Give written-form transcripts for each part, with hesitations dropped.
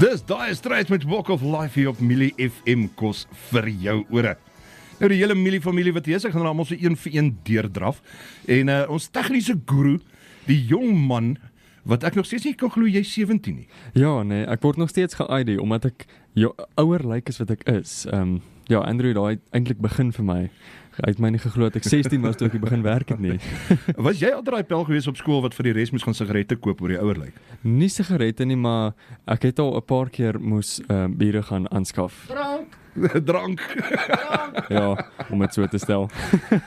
Dis daai stryd met Walk of Life hier op Millie FM kos vir jou ore. Nou die hele Millie familie wat hier is, ek gaan almal so een vir een deurdraf. En ons tegniese guru, die jong man wat ek nog steeds nie kan glo jy 17 nie. Ja, nee, ek word nog steeds ge-ID omdat ek ouer lyk as wat ek is. Ja, Andrew, daai het eintlik begin vir my. Hy het my nie geglo dat ek 16 was toe ek begin werk het nie. Was jy al daai pel gewees op skool wat vir die res moes gaan sigarette koop oor die ouer lyk? Nie sigarette nie, maar ek het al 'n paar keer moes biere gaan aanskaf. Drank. Ja, om dit so te stel.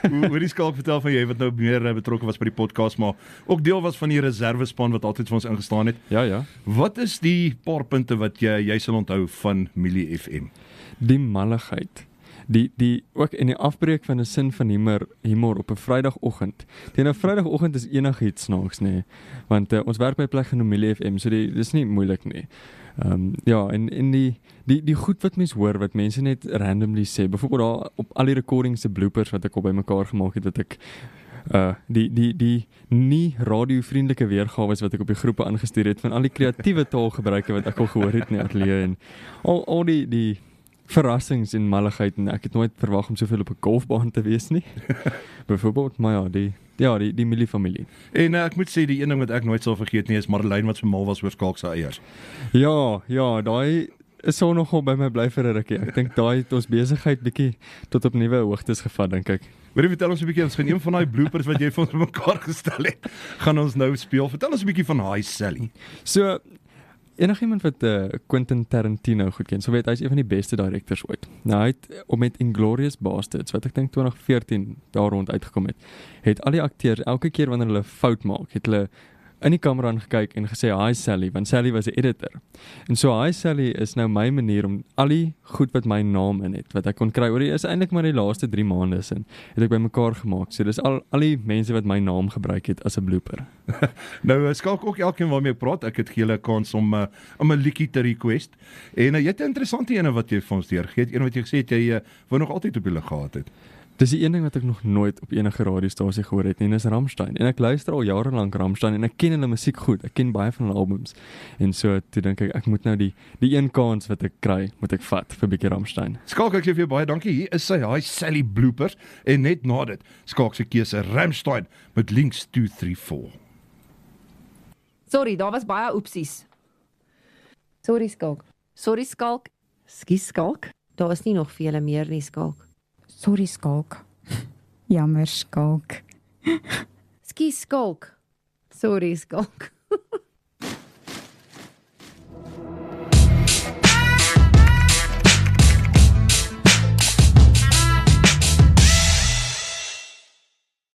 Hoorie Skalk, vertel van jy wat nou meer betrokke was by die podcast, maar ook deel was van die reservespan wat altyd vir ons ingestaan het. Ja. Wat is die paar punte wat jy sal onthou van Millie FM? Die malligheid. Die ook in die afbreek van 'n sin van humor op 'n Vrydagoggend. Teen 'n Vrydagoggend is enigiets snaaks, nê. Want ons werk by 'n plek genoem Millie FM, so dis nie moeilik nie. Ja, en die goed wat mense hoor, wat mense net randomly sê, byvoorbeeld daar op al die recordings se bloopers wat ek op bymekaar gemaak het, wat ek die nie radiovriendelike weergawe wat ek op die groepe aangestuur het van al die kreatiewe taalgebruike wat ek al gehoor het in die ateljee en al die verrassings en malligheid, en ek het nooit verwag om soveel op 'n golfbaan te wees nie. Byvoorbeeld, maar ja, die Millie familie. En ek moet sê die een ding wat ek nooit sal vergeet nie is Marlene wat so mal was oor Skalk se eiers. Ja, daai is so nogal by my bly vir 'n rukkie. Ek dink daai het ons besigheid bietjie tot op nuwe hoogtes gevat, dink ek. Wil jy vertel ons 'n bietjie, ons gaan een van daai bloopers wat jy vir ons bymekaar gestel het, gaan ons nou speel. Vertel ons 'n bietjie van Hi Sally. So enigiemand wat Quentin Tarantino goed ken, so weet hy is een van die beste directors ooit. Nou hy het met Inglourious Basterds, wat ek dink 2014 daar rond uitgekom het al die akteurs elke keer wanneer hulle 'n fout maak, het hulle in die kamera aangekyk en gesê Hi Sally, want Sally was 'n editor. En so Hi Sally is nou my manier om al die goed wat my naam in het, wat ek kon kry oor die is eintlik maar die laaste 3 maande sin, het ek bymekaar gemaak. So dis al die mense wat my naam gebruik het as 'n blooper. Nou Skalk ook elkeen waarmee ek praat, ek het gee hulle kans om 'n liedjie te request. En jy het 'n interessante ene wat jy vir ons deurgee het, een wat jy gesê het jy wou nog altyd op die lug gehad het. Dis die een ding wat ek nog nooit op enige radiostasie gehoor het nie, en is Rammstein. En ek luister al jare lank Rammstein en ek ken hulle musiek goed. Ek ken baie van hulle albums. En so toe dink ek moet nou die een kans wat ek kry, moet ek vat vir 'n bietjie Rammstein. Skalk, ek sê vir jou baie dankie. Hier is sy Hi Sally bloopers en net na dit Skalk se keuse Rammstein met Links 234. Sorry, daar was baie oepsies. Sorry Skalk. Skus Skalk. Daar is nie nog vele meer nie Skalk. Sorry Skalk. Jammer Skalk. Skus Skalk. Sorry Skalk.